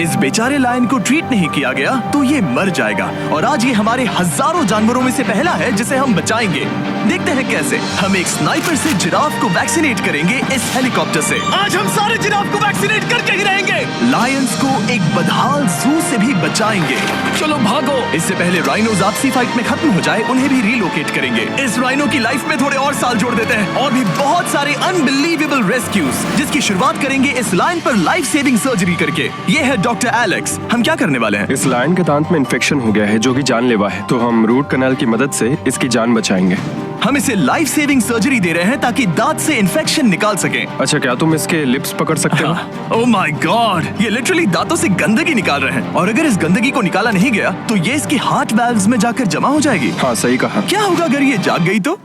इस बेचारे लायन को ट्रीट नहीं किया गया तो ये मर जाएगा। और आज ये हमारे हजारों जानवरों में से पहला है जिसे हम बचाएंगे। देखते हैं कैसे। हम एक स्नाइपर से जिराफ को वैक्सीनेट करेंगे इस हेलीकॉप्टर से। आज हम सारे जिराफ को वैक्सीनेट करके ही रहेंगे। लायंस को एक बदहाल जू से भी बचाएंगे। चलो भागो। इससे पहले राइनोज आपसी फाइट में खत्म हो जाए, उन्हें भी रिलोकेट करेंगे। इस राइनो की लाइफ में थोड़े और साल जोड़ देते हैं और भी बहुत सारे अनबिलीवेबल रेस्क्यूज, जिसकी शुरुआत करेंगे इस लायन पर लाइफ सेविंग सर्जरी करके। ये है डॉक्टर एलेक्स। हम क्या करने वाले हैं? इस लायन के दांत में इन्फेक्शन हो गया है जो कि जानलेवा है, तो हम रूट कैनाल की मदद से इसकी जान बचाएंगे। हम इसे लाइफ सेविंग सर्जरी दे रहे हैं ताकि दांत से इन्फेक्शन निकाल सकें। अच्छा, क्या तुम इसके लिप्स पकड़ सकते हो? ओह माय गॉड, ये लिटरली दांतों से गंदगी निकाल रहे हैं। और अगर इस गंदगी को निकाला नहीं गया तो ये इसकी हार्ट वाल्व्स में जाकर जमा हो जाएगी। हाँ, सही कहा। क्या होगा अगर ये जाग गई तो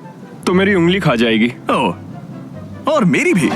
मेरी उंगली खा जाएगी। ओह, और मेरी भी।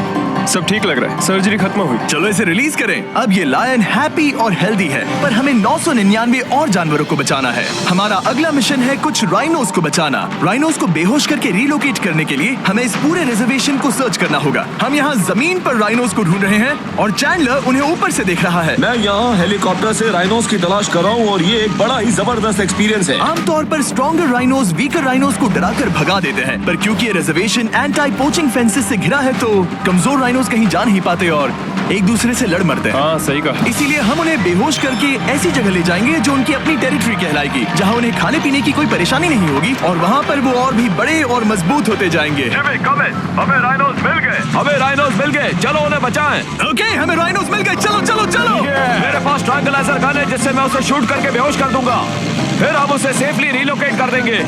सब ठीक लग रहा है, सर्जरी खत्म हुई। चलो इसे रिलीज करें। अब ये लायन हैप्पी और हेल्दी है, पर हमें 999 और जानवरों को बचाना है। हमारा अगला मिशन है कुछ राइनोज को बचाना। राइनोज को बेहोश करके रिलोकेट करने के लिए हमें इस पूरे रिजर्वेशन को सर्च करना होगा। हम यहाँ जमीन पर राइनोज को ढूंढ रहे हैं और चैंडलर उन्हें ऊपर से देख रहा है। मैं यहाँ हेलीकॉप्टर से राइनोज की तलाश कर रहा हूँ और ये एक बड़ा ही जबरदस्त एक्सपीरियंस है। आमतौर पर स्ट्रॉन्गर राइनोज वीकर राइनोज को डराकर भगा देते हैं, पर क्योंकि ये रिजर्वेशन एंटी पोचिंग फेंसेस से घिरा है तो कमजोर राइनोज कहीं जा नहीं पाते और एक दूसरे से लड़ मरते हैं। हाँ, सही कहा। इसीलिए हम उन्हें बेहोश करके ऐसी जगह ले जाएंगे जो उनकी अपनी टेरिटरी कहलाएगी, जहाँ उन्हें खाने पीने की कोई परेशानी नहीं होगी और वहाँ पर वो और भी बड़े और मजबूत होते जाएंगे। हमें राइनोज मिल गए। हमें राइनोज मिल गए, चलो उन्हें बचाएं। ओके, हमें राइनोज मिल गए। चलो चलो चलो। मेरे पास ट्रैंकुलाइजर गन है जिससे मैं उसे शूट करके बेहोश कर दूंगा, फिर हम उसे सेफली रिलोकेट कर देंगे।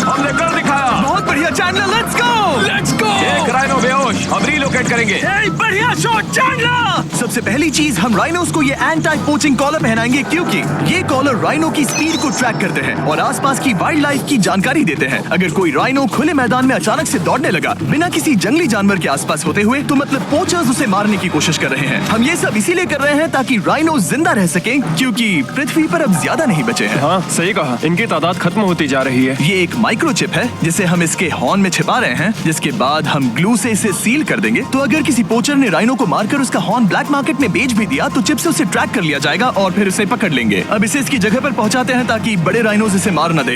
हमने कर दिखाया। बहुत बढ़िया Chandler, let's go. Let's go. एक राइनो बेहोश, हम रिलोकेट करेंगे। बढ़िया शॉट चैंडलर। सबसे पहली चीज, हम राइनोज को ये एंटी पोचिंग कॉलर पहनाएंगे क्योंकि ये कॉलर राइनो की स्पीड को ट्रैक करते हैं और आसपास की वाइल्ड लाइफ की जानकारी देते हैं। अगर कोई राइनो खुले मैदान में अचानक से दौड़ने लगा बिना किसी जंगली जानवर के आसपास होते हुए, तो मतलब पोचर्स उसे मारने की कोशिश कर रहे हैं। हम ये सब इसीलिए कर रहे हैं ताकि राइनो जिंदा रह सके, क्योंकि पृथ्वी पर अब ज्यादा नहीं बचे हैं। हाँ, सही कहा। इनकी तादाद खत्म होती जा रही है। ये एक माइक्रोचिप है जिसे हम इसके हॉर्न में छिपा रहे हैं, जिसके बाद हम ग्लू से इसे सील कर देंगे। तो अगर किसी पोचर ने राइनो को मारकर उसका हॉर्न ब्लैक मार्केट में बेच भी दिया तो चिप से उसे ट्रैक कर लिया जाएगा और फिर उसे पकड़ लेंगे। अब इसे इसकी जगह पर पहुंचाते हैं ताकि बड़े राइनोज इसे मार न दे।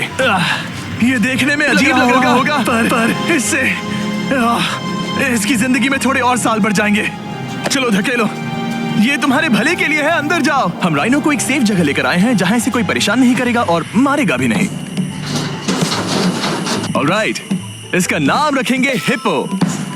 ये देखने में अजीब लग रहा होगा, पर इससे इसकी जिंदगी में थोड़े और साल बढ़ जाएंगे। चलो धकेलो, ये तुम्हारे भले के लिए है। अंदर जाओ। हम राइनो को एक सेफ जगह लेकर आए हैं जहाँ इसे कोई परेशान नहीं करेगा और मारेगा भी नहीं। ऑलराइट, इसका नाम रखेंगे हिप्पो।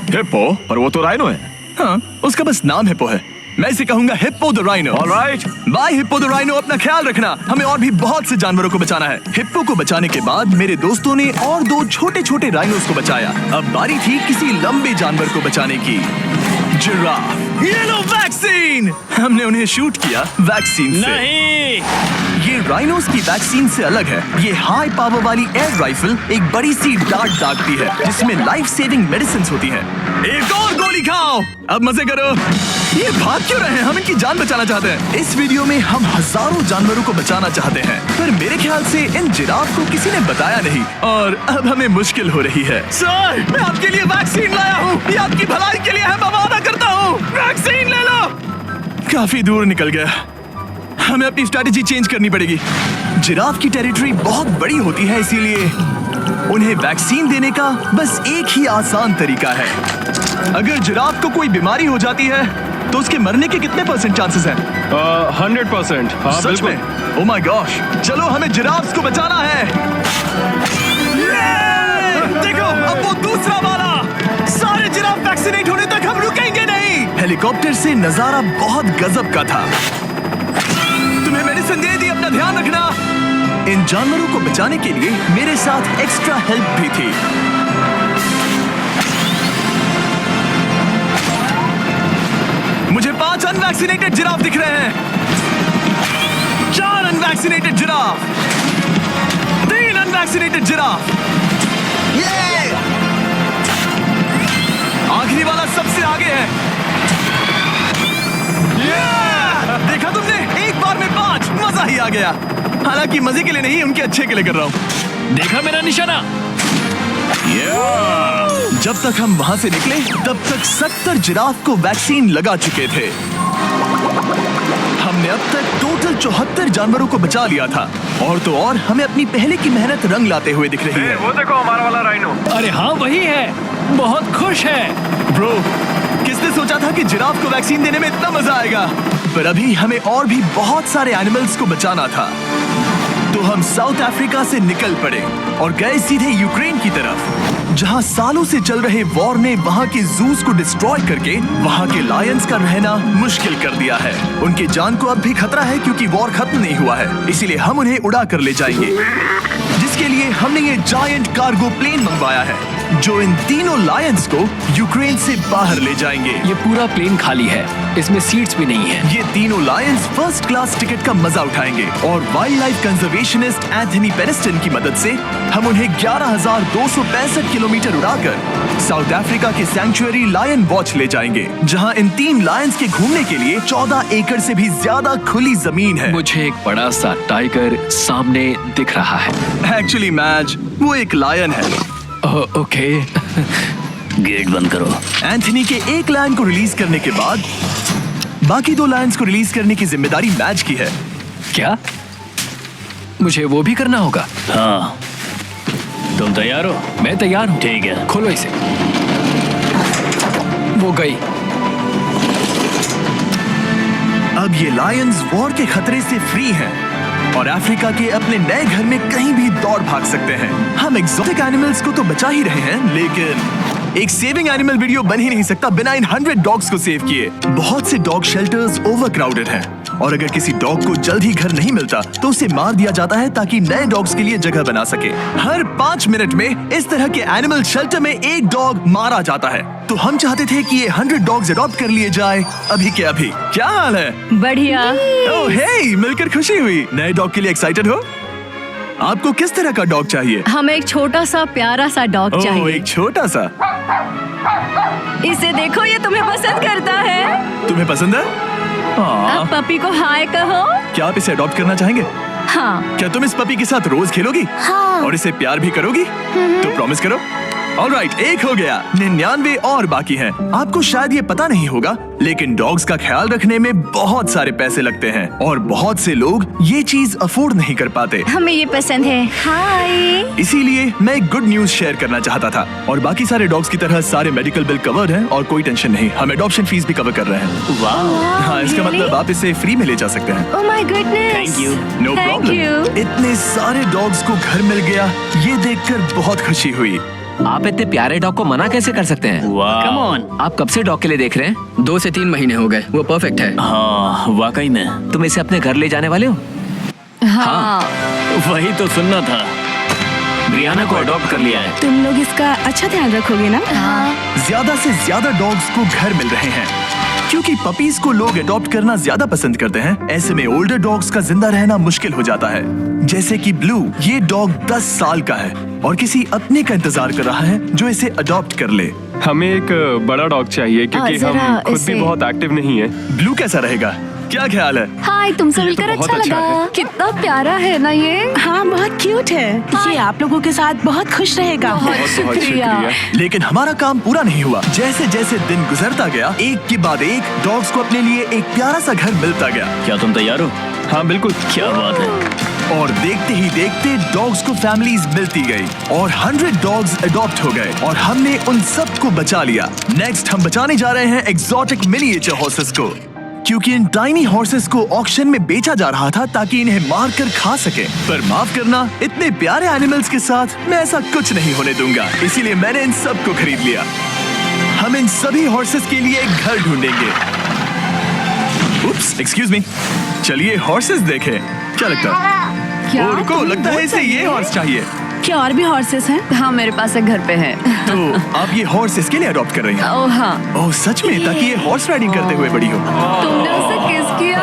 हिप्पो? पर वो तो राइनो है। हाँ, उसका बस नाम हिप्पो है। मैं इसे कहूंगा hippo the rhino. Alright, bye hippo the rhino. अपना ख्याल रखना, हमें और भी बहुत से जानवरों को बचाना है। हिप्पो को बचाने के बाद मेरे दोस्तों ने और 2 छोटे छोटे राइनोस को बचाया। अब बारी थी किसी लंबे जानवर को बचाने की। जिराफ। ये लो वैक्सीन। हमने उन्हें शूट किया वैक्सीन से। नहीं, ये राइनोस की वैक्सीन से अलग है। ये हाई पावर वाली एयर राइफल एक बड़ी सी डार्ट दागती है जिसमें लाइफ सेविंग मेडिसिन होती है। एक और गोली खाओ, अब मजे करो। ये भाग क्यों रहे हैं? हम इनकी जान बचाना चाहते हैं। इस वीडियो में हम हजारों जानवरों को बचाना चाहते हैं, पर मेरे ख्याल से इन जिराफ को किसी ने बताया नहीं और अब हमें मुश्किल हो रही है। सर, मैं आपके लिए वैक्सीन लाया हूँ। ये आपकी भलाई के लिए है, मैं वादा करता हूँ। वैक्सीन ले लो। काफी दूर निकल गया, हमें अपनी स्ट्रैटेजी चेंज करनी पड़ेगी। जिराफ की टेरिटरी बहुत बड़ी होती है, इसीलिए उन्हें वैक्सीन देने का बस एक ही आसान तरीका है। अगर जिराफ को कोई बीमारी हो जाती है तो उसके मरने के कितने % चांसेस हैं? 100%। हाँ, सच में? ओह माय गॉश, चलो हमें जिराफ्स को बचाना है। देखो, अब वो दूसरा वाला। सारे जिराफ वैक्सीनेट होने तक हम रुकेंगे नहीं। हेलीकॉप्टर से नजारा बहुत गजब का था। तुम्हें मेडिसिन दे दी, अपना ध्यान रखना। इन जानवरों को बचाने के लिए मेरे साथ एक्स्ट्रा हेल्प भी थी। मुझे 5 अनवैक्सीनेटेड जिराफ दिख रहे हैं। 4 अनवैक्सीनेटेड जिराफ, 3 अनवैक्सीनेटेड जिराफ। आखिरी वाला सबसे आगे है। देखा तुमने, एक बार में 5। मजा ही आ गया। हालांकि मजे के लिए नहीं, उनके अच्छे के लिए कर रहा हूँ। देखा मेरा निशाना? जब तक हम वहाँ से निकले तब तक 70 जिराफ को वैक्सीन लगा चुके थे। हमने अब तक टोटल 74 जानवरों को बचा लिया था। और तो और हमें अपनी पहले की मेहनत रंग लाते हुए दिख रही है। वो देखो हमारा वाला राइनो। अरे हाँ वही है, बहुत खुश है। ब्रो, किसने सोचा था कि जिराफ को वैक्सीन देने में इतना मजा आएगा? पर अभी हमें और भी बहुत सारे एनिमल्स को बचाना था। तो हम साउथ अफ्रीका से निकल पड़े और गए सीधे यूक्रेन की तरफ, जहां सालों से चल रहे वॉर ने वहां के जूस को डिस्ट्रॉय करके वहां के लायंस का रहना मुश्किल कर दिया है। उनकी जान को अब भी खतरा है क्योंकि वॉर खत्म नहीं हुआ है, इसीलिए हम उन्हें उड़ा कर ले जाएंगे। जिसके लिए हमने ये जायंट कार्गो प्लेन मंगवाया है जो इन तीनों लायंस को यूक्रेन से बाहर ले जाएंगे। ये पूरा प्लेन खाली है, इसमें सीट्स भी नहीं है। ये तीनों लायंस फर्स्ट क्लास टिकट का मजा उठाएंगे और वाइल्ड लाइफ कंजर्वेशनिस्ट एंथनी पेनिस्टन की मदद से हम उन्हें 11,265 किलोमीटर उड़ाकर साउथ अफ्रीका के सैंक्चुअरी लायन वॉच ले जाएंगे, जहां इन 3 लायंस के घूमने के लिए 14 एकड़ से भी ज्यादा खुली जमीन है। मुझे एक बड़ा सा टाइगर सामने दिख रहा है। एक्चुअली मैच, वो एक लायन है। ओके। गेट बंद करो। एंथनी के एक लायन को रिलीज करने के बाद बाकी 2 लायंस को रिलीज करने की जिम्मेदारी मैच की है। क्या मुझे वो भी करना होगा? हाँ, तुम तैयार हो? मैं तैयार हूँ। ठीक है। खोलो इसे। वो गई। अब ये लायंस वॉर के खतरे से फ्री हैं और अफ्रीका के अपने नए घर में कहीं भी दौड़ भाग सकते हैं। हम एक्सोटिक एनिमल्स को तो बचा ही रहे हैं, लेकिन एक सेविंग एनिमल वीडियो बन ही नहीं सकता बिना इन 100 डॉग्स को सेव किए। बहुत से डॉग शेल्टर्स ओवरक्राउडेड हैं और अगर किसी डॉग को जल्द ही घर नहीं मिलता तो उसे मार दिया जाता है ताकि नए डॉग्स के लिए जगह बना सके। हर 5 मिनट में इस तरह के एनिमल शेल्टर में एक डॉग मारा जाता है। तो हम चाहते थे कि ये 100 डॉग्स अडॉप्ट कर लिए जाए अभी के अभी। क्या हाल है? बढ़िया। ओह हे, मिलकर खुशी हुई। नए डॉग के लिए एक्साइटेड हो? आपको किस तरह का डॉग चाहिए? हमें एक छोटा सा प्यारा सा डॉग ओह, चाहिए। एक छोटा सा। इसे देखो, ये तुम्हें पसंद करता है। तुम्हें पसंद है? अब पपी को हाय कहो। क्या आप इसे अडॉप्ट करना चाहेंगे? हाँ। क्या तुम इस पपी के साथ रोज खेलोगी? हाँ। और इसे प्यार भी करोगी? तो प्रॉमिस करो। ऑलराइट, एक हो गया। 99 और बाकी हैं। आपको शायद ये पता नहीं होगा, लेकिन डॉग्स का ख्याल रखने में बहुत सारे पैसे लगते हैं और बहुत से लोग ये चीज अफोर्ड नहीं कर पाते। हमें ये पसंद है। हाय। इसीलिए मैं एक गुड न्यूज शेयर करना चाहता था। और बाकी सारे डॉग्स की तरह सारे मेडिकल बिल कवर्ड हैं और कोई टेंशन नहीं। हम एडॉप्शन फीस भी कवर कर रहे हैं। हाँ, इसका मतलब आप इसे फ्री में ले जा सकते हैं। Oh my goodness. Thank you. No problem. इतने सारे डॉग्स को घर मिल गया, ये देखकर बहुत खुशी हुई। आप इतने प्यारे डॉग को मना कैसे कर सकते हैं? Come on. आप कब से डॉग के लिए देख रहे हैं? 2 से 3 महीने हो गए। वो परफेक्ट है। हाँ, वाकई में। तुम इसे अपने घर ले जाने वाले हो? हाँ। वही तो सुनना था। ब्रियाना को अडॉप्ट कर लिया है। तुम लोग इसका अच्छा ध्यान रखोगे ना? हाँ। ज्यादा से ज्यादा डॉग्स को घर मिल रहे हैं क्योंकि पपीज को लोग अडॉप्ट करना ज्यादा पसंद करते हैं। ऐसे में ओल्डर डॉग्स का जिंदा रहना मुश्किल हो जाता है। जैसे कि ब्लू, ये डॉग 10 साल का है और किसी अपने का इंतजार कर रहा है जो इसे अडॉप्ट कर ले। हमें एक बड़ा डॉग चाहिए क्योंकि जरा हम खुद भी इसे- बहुत एक्टिव नहीं है। ब्लू कैसा रहेगा? क्या ख्याल है? हाय, तुमसे ये तो मिलकर बहुत अच्छा अच्छा लगा। है। कितना प्यारा है ना ये। हाँ, बहुत क्यूट है। ये आप लोगों के साथ बहुत खुश रहेगा। बहुत बहुत शुक्रिया। लेकिन हमारा काम पूरा नहीं हुआ। जैसे जैसे दिन गुजरता गया, एक के बाद एक डॉग्स को अपने लिए एक प्यारा सा घर मिलता गया। क्या तुम तैयार हो? हाँ बिल्कुल। क्या बात है। और देखते ही देखते डॉग्स को फैमिलीज मिलती गई और 100 डॉग्स अडॉप्ट हो गए और हमने उन सब को बचा लिया। नेक्स्ट हम बचाने जा रहे हैं एक्सोटिक मिनिएचर हॉर्सेस को, क्योंकि इन टाइनी हॉर्सेस को ऑक्शन में बेचा जा रहा था ताकि इन्हें मार कर खा सके। पर माफ करना, इतने प्यारे एनिमल्स के साथ मैं ऐसा कुछ नहीं होने दूंगा। इसीलिए मैंने इन सब को खरीद लिया। हम इन सभी हॉर्सेस के लिए एक घर ढूंढेंगे। उप्स, एक्सक्यूज मी। चलिए हॉर्सेस देखें। क्या लगता है? क्या? ओ, रुको, लगता है इसे ये हॉर्स चाहिए। क्या और भी हॉर्सेस हैं? हाँ, मेरे पास एक घर पे है। तो आप ये हॉर्स इसके लिए अडॉप्ट कर रही हैं? ओह हाँ। ओह सच में? ताकि ये हॉर्स राइडिंग करते हुए बड़ी हो। तुमने उसे किस किया?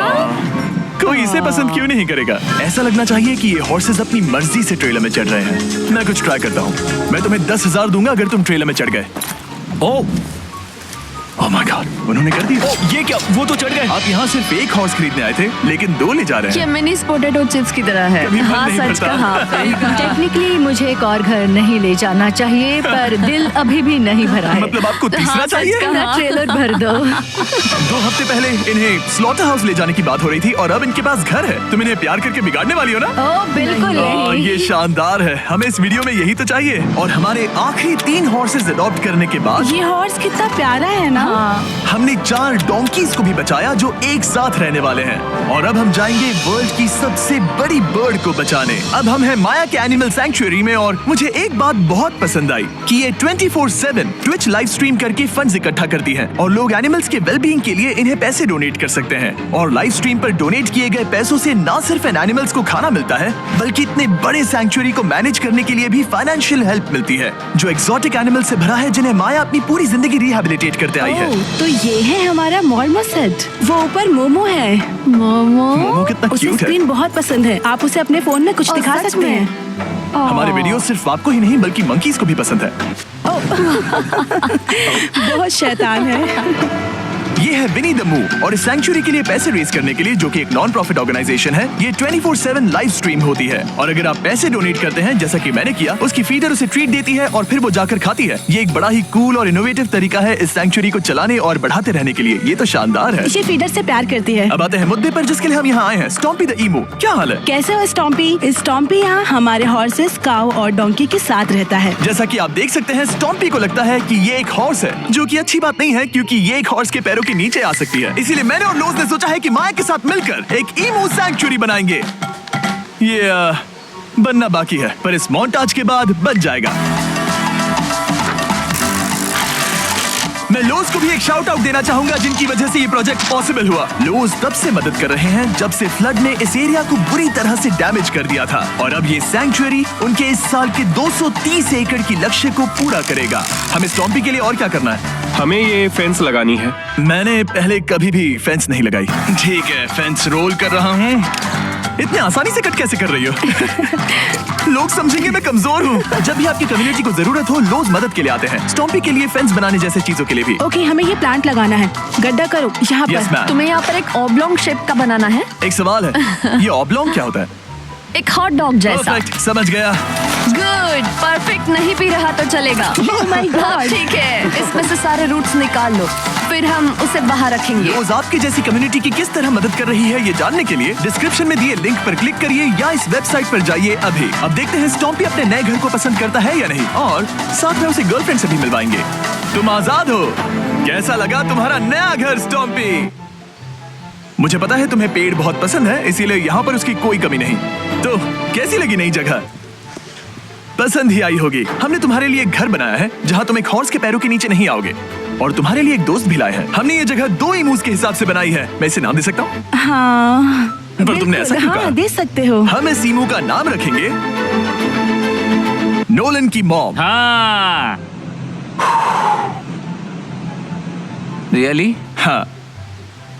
कोई इसे पसंद क्यों नहीं करेगा? ऐसा लगना चाहिए कि ये हॉर्सेस अपनी मर्जी से ट्रेलर में चढ़ रहे हैं। मैं कुछ ट्राई करता हूँ। मैं तुम्हें 10,000 दूंगा अगर तुम ट्रेलर में चढ़ गए। ओह, ओह माय गॉड, उन्होंने कर दिया। ये क्या, वो तो चढ़ गए। आप यहाँ सिर्फ एक हॉर्स खरीदने आए थे, लेकिन 2 ले जा रहे ये हैं। मिनी पोटैटो चिप्स की तरह है। कभी मन हाँ, नहीं सच भरता। कहा। टेक्निकली मुझे एक और घर नहीं ले जाना चाहिए, पर दिल अभी भी नहीं भरा है। मतलब आपको तीसरा हाँ, सच चाहिए? कहा। ट्रेलर भर दो। 2 हफ्ते पहले इन्हें स्लॉटर हाउस ले जाने की बात हो रही थी और अब इनके पास घर है। तुम इन्हें प्यार करके बिगाड़ने वाली हो ना? ओह बिल्कुल ओह, नहीं। ये शानदार है। हमें इस वीडियो में यही तो चाहिए। और हमारे आखिरी 3 हॉर्सेस अडॉप्ट करने के बाद ये हॉर्स कितना प्यारा है ना। हमने 4 डोंकीज को भी बचाया जो एक साथ रहने वाले हैं। और अब हम जाएंगे वर्ल्ड की सबसे बड़ी बर्ड को बचाने। अब हम हैं माया के एनिमल सैंक्चुअरी में और मुझे एक बात बहुत पसंद आई कि ये 24/7 ट्विच लाइव स्ट्रीम करके फंड्स इकट्ठा करती है और लोग एनिमल्स के वेलबींग के लिए इन्हें पैसे डोनेट कर सकते हैं। और लाइव स्ट्रीम पर डोनेट किए गए पैसों से ना सिर्फ इन एनिमल्स को खाना मिलता है, बल्कि इतने बड़े सैंक्चुअरी को मैनेज करने के लिए भी फाइनेंशियल हेल्प मिलती है, जो एक्सोटिक एनिमल से भरा है जिन्हें माया अपनी पूरी जिंदगी रिहैबिलिटेट करते आई है। ओह, तो ये है हमारा मॉर्मोसेट। वो ऊपर मोमो है। मोमो कितना उसे क्यूट है। स्क्रीन बहुत पसंद है। आप उसे अपने फोन में कुछ ओह, दिखा सच सकते में? हैं। हमारे वीडियो सिर्फ आपको ही नहीं बल्कि मंकीज को भी पसंद है। बहुत शैतान है। ये है विनी द मू और इस सैंक्चुअरी के लिए पैसे रेज करने के लिए, जो कि एक नॉन प्रॉफिट ऑर्गेनाइजेशन है, ये 24/7 लाइव स्ट्रीम होती है। और अगर आप पैसे डोनेट करते हैं, जैसा कि मैंने किया, उसकी फीडर उसे ट्रीट देती है और फिर वो जाकर खाती है। ये एक बड़ा ही कूल और इनोवेटिव तरीका है इस सैंक्चुअरी को चलाने और बढ़ाते रहने के लिए। ये तो शानदार है। ये फीडर से प्यार करती है। अब आते हैं मुद्दे पर जिसके लिए हम यहाँ आए हैं, स्टॉम्पी द ईमू। क्या हाल है? कैसे हो स्टॉम्पी? स्टॉम्पी यहाँ हमारे हॉर्सेस, काऊ और डोंकी के साथ रहता है। जैसा कि आप देख सकते हैं, स्टॉम्पी को लगता है कि ये एक हॉर्स है, जो कि अच्छी बात नहीं है क्योंकि ये एक हॉर्स के पैरों के नीचे आ सकती है। इसीलिए मैंने और लोज ने सोचा है कि माया के साथ मिलकर एक ईमू सैंक्चुअरी बनाएंगे। ये बनना बाकी है, पर इस मोन्टाज के बाद बन जाएगा। मैं लोज को भी एक शाउट आउट देना चाहूंगा, जिनकी वजह से ये प्रोजेक्ट पॉसिबल हुआ। लोज तब से मदद कर रहे हैं जब से फ्लड ने इस एरिया को बुरी तरह से डैमेज कर दिया था, और अब ये सैंक्चुअरी उनके इस साल के 230 एकड़ की लक्ष्य को पूरा करेगा। हमें स्टॉम्पी के लिए और क्या करना है? हमें ये फेंस लगानी है। मैंने पहले कभी भी फेंस नहीं लगाई। ठीक है, फेंस रोल कर रहा हूँ। इतने आसानी से कट कैसे कर रही हो? लोग समझेंगे मैं कमजोर हूँ। जब भी आपकी कम्युनिटी को जरूरत हो, लोग मदद के लिए आते हैं। स्टॉम्पी के लिए फेंस बनाने जैसे चीजों के लिए भी। ओके, हमें ये प्लांट लगाना है। गड्ढा करो यहाँ यस पर। मैम। तुम्हें यहाँ पर एक ऑब्लोंग शेप का बनाना है, एक सवाल है, ये ऑब्लोंग क्या होता है? एक हॉट डॉग जैसा। परफेक्ट, समझ गया। गुड, परफेक्ट नहीं पी रहा तो चलेगा। Oh my God. ठीक है, इसमें से सारे रूट्स निकाल लो, फिर हम उसे बाहर रखेंगे। रोज आपकी जैसी कम्युनिटी की किस तरह मदद कर रही है, ये जानने के लिए डिस्क्रिप्शन में दिए लिंक पर क्लिक करिए या इस वेबसाइट पर जाइए अभी। अब देखते हैं स्टॉम्पी अपने नए घर को पसंद करता है या नहीं, और साथ में उसे गर्लफ्रेंड से भी मिलवाएंगे। तुम आजाद हो। कैसा लगा तुम्हारा नया घर स्टॉम्पी? मुझे पता है तुम्हें पेड़ बहुत पसंद है, इसीलिए यहाँ पर उसकी कोई कमी नहीं। तो कैसी लगी नई जगह? पसंद ही आई होगी। हमने तुम्हारे लिए एक घर बनाया है जहाँ तुम एक हॉर्स के पैरों के नीचे नहीं आओगे, और तुम्हारे लिए एक दोस्त भी लाए हैं। हमने ये जगह 2 इमूस के हिसाब से बनाई है। मैं इसे नाम दे सकता हूँ? हाँ, पर तुमने ऐसा क्यों कहा? हाँ, दे सकते हो। हम इस ईमू का नाम रखेंगे नोलन की मॉम। हाँ, रियली? हाँ,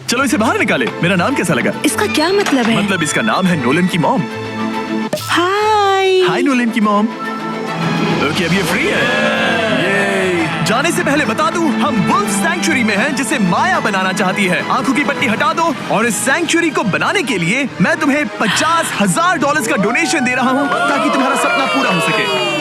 चलो इसे बाहर निकाले। मेरा नाम कैसा लगा? इसका क्या मतलब है? मतलब इसका नाम है नोलन की मॉम। हाय। हाय नोलन की मॉम। ओके, अब ये फ्री है। ये जाने से पहले बता दूं, हम वुल्फ सैंक्चुअरी में हैं, जिसे माया बनाना चाहती है। आंखों की पट्टी हटा दो, और इस सैंक्चुअरी को बनाने के लिए मैं तुम्हें $50,000 का डोनेशन दे रहा हूं, ताकि तुम्हारा सपना पूरा हो सके।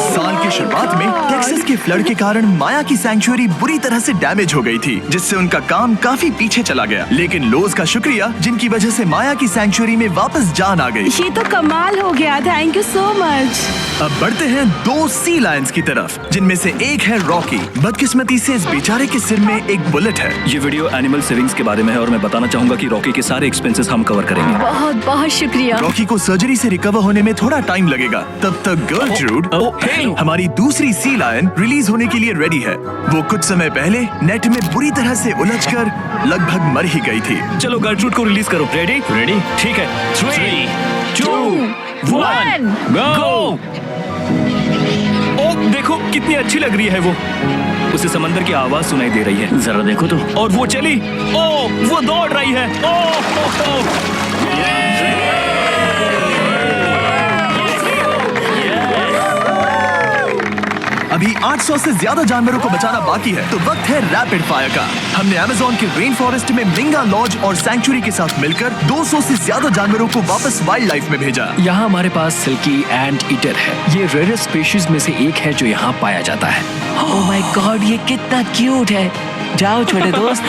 साल की शुरुआत में टेक्सास के फ्लड के कारण माया की सैंक्चुअरी बुरी तरह से डैमेज हो गई थी, जिससे उनका काम काफी पीछे चला गया। लेकिन लोज का शुक्रिया, जिनकी वजह से माया की सैंक्चुअरी में वापस जान आ गई। ये तो कमाल हो गया। Thank you so much. अब बढ़ते हैं 2 सी लायंस की तरफ, जिनमें से एक है रॉकी। बदकिस्मती से इस बेचारे के सिर में एक बुलेट है। ये वीडियो एनिमल सेविंग्स के बारे में है और मैं बताना चाहूंगा कि रॉकी के सारे एक्सपेंसेस हम कवर करेंगे। बहुत बहुत शुक्रिया। रॉकी को सर्जरी से रिकवर होने में थोड़ा टाइम लगेगा। तब तक गर्लट्रूड, हमारी दूसरी सी लायन, रिलीज होने के लिए रेडी है। वो कुछ समय पहले नेट में बुरी तरह से उलझकर लगभग मर ही गई थी। चलो गर्लफ्रूड को रिलीज करो। रेडी? रेडी, ठीक है। 3, 2, 1, गो। ओ देखो कितनी अच्छी लग रही है वो। उसे समंदर की आवाज सुनाई दे रही है। जरा देखो तो। और वो चली। ओ वो दौड़ रही है। ओ। अब अभी 800 से ज्यादा जानवरों को बचाना बाकी है, तो वक्त है रैपिड फायर का। हमने अमेज़न के रेन फॉरेस्ट में मिंगा लॉज और सैंक्चुरी के साथ मिलकर 200 से ज्यादा जानवरों को वापस वाइल्ड लाइफ में भेजा। यहाँ हमारे पास सिल्की एंट ईटर है। ये रेयरेस्ट स्पीशीज में से एक है जो यहाँ पाया जाता है। ओह माय गॉड, ये कितना क्यूट है। जाओ छोटे दोस्त।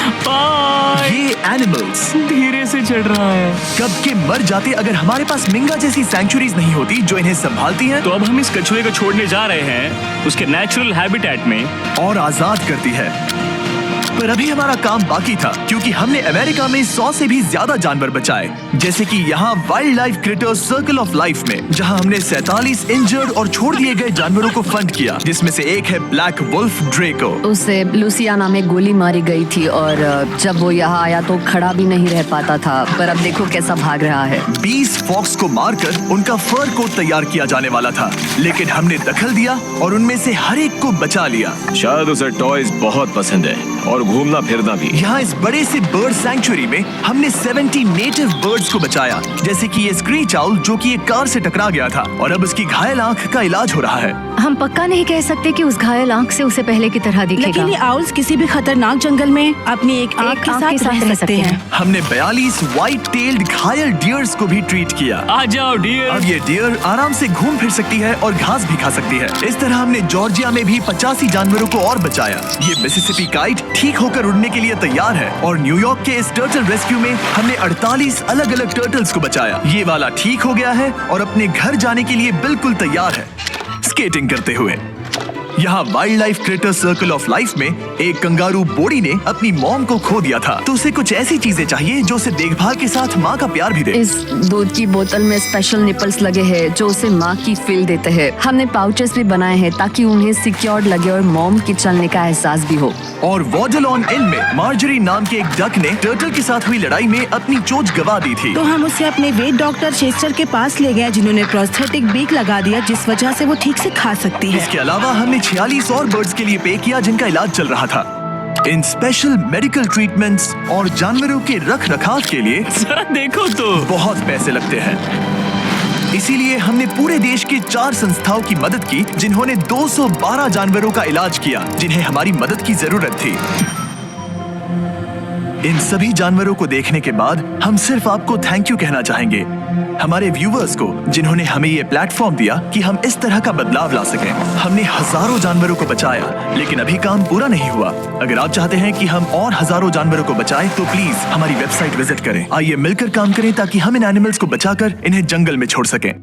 ये एनिमल्स धीरे से चढ़ रहा है। कब के मर जाते अगर हमारे पास मिंगा जैसी सैंक्चुरीज नहीं होती जो इन्हें संभालती हैं तो अब हम इस कछुए को छोड़ने जा रहे हैं उसके नेचुरल हैबिटेट में और आजाद करती है। पर अभी हमारा काम बाकी था, क्योंकि हमने अमेरिका में 100 से भी ज्यादा जानवर बचाए, जैसे कि यहाँ wild life critters circle of life में, जहाँ हमने 47 इंजर्ड और छोड़ दिए गए जानवरों को फंड किया, जिसमें से एक है ब्लैक वुल्फ ड्रेको। उसे लुसियाना में गोली मारी गई थी और जब वो यहाँ आया तो खड़ा भी नहीं रह पाता था, पर अब देखो कैसा भाग रहा है। 20 फॉक्स को मारकर उनका फर कोट तैयार किया जाने वाला था, लेकिन हमने दखल दिया और उनमें से हर एक को बचा लिया। शायद उसे टॉयज बहुत पसंद है और घूमना फिरना भी। यहाँ इस बड़े से बर्ड सैंक्चुरी में हमने 70 नेटिव बर्ड्स को बचाया, जैसे कि ये स्क्रीच आउल जो कि एक कार से टकरा गया था और अब उसकी घायल आंख का इलाज हो रहा है। हम पक्का नहीं कह सकते कि उस घायल आंख से उसे पहले की तरह दिखेगा। लेकिन ये आउल्स किसी भी खतरनाक जंगल में अपनी एक आंख के साथ रह सकते हैं। हमने 42 व्हाइट टेल्ड घायल डियर्स को भी ट्रीट किया। आ जाओ डियर। अब ये डियर आराम से घूम फिर सकती है और घास भी खा सकती है। इस तरह हमने जॉर्जिया में भी 85 जानवरों को और बचाया। ये मिसिसिपी काइट ठीक होकर उड़ने के लिए तैयार है और न्यूयॉर्क के इस टर्टल रेस्क्यू में हमने 48 अलग अलग टर्टल्स को बचाया। ये वाला ठीक हो गया है और अपने घर जाने के लिए बिल्कुल तैयार है स्केटिंग करते हुए। यहाँ wild life critter circle of life में एक कंगारू बोडी ने अपनी मॉम को खो दिया था, तो उसे कुछ ऐसी चीजें चाहिए जो उसे देखभाल के साथ माँ का प्यार भी दे। इस दूध की बोतल में स्पेशल निपल्स लगे हैं जो उसे माँ की फील देते हैं। हमने पाउचेस भी बनाए हैं ताकि उन्हें सिक्योर्ड लगे और मॉम के चलने का एहसास भी हो। और वॉडलॉन इन में मार्जरी नाम के एक डक ने टर्टल के साथ हुई लड़ाई में अपनी चोंच गवा दी थी। तो हम उसे अपने वेट डॉक्टर चेस्टर के पास ले गए, जिन्होंने प्रोस्थेटिक बीक लगा दिया, जिस वजह से वो ठीक से खा सकती है। इसके अलावा हमने 46 और बर्ड्स के लिए पे किया जिनका इलाज चल रहा था। इन स्पेशल मेडिकल ट्रीटमेंट्स और जानवरों के रख रखाव के लिए जरा देखो तो बहुत पैसे लगते हैं। इसीलिए हमने पूरे देश के 4 संस्थाओं की मदद की जिन्होंने 212 जानवरों का इलाज किया जिन्हें हमारी मदद की जरूरत थी। इन सभी जानवरों को देखने के बाद हम सिर्फ आपको थैंक यू कहना चाहेंगे, हमारे व्यूवर्स को जिन्होंने हमें ये प्लेटफॉर्म दिया कि हम इस तरह का बदलाव ला सकें। हमने हजारों जानवरों को बचाया, लेकिन अभी काम पूरा नहीं हुआ। अगर आप चाहते हैं कि हम और हजारों जानवरों को बचाएं, तो प्लीज हमारी वेबसाइट विजिट करें। आइए मिलकर काम करें ताकि हम इन एनिमल्स को बचाकर इन्हें जंगल में छोड़ सकें।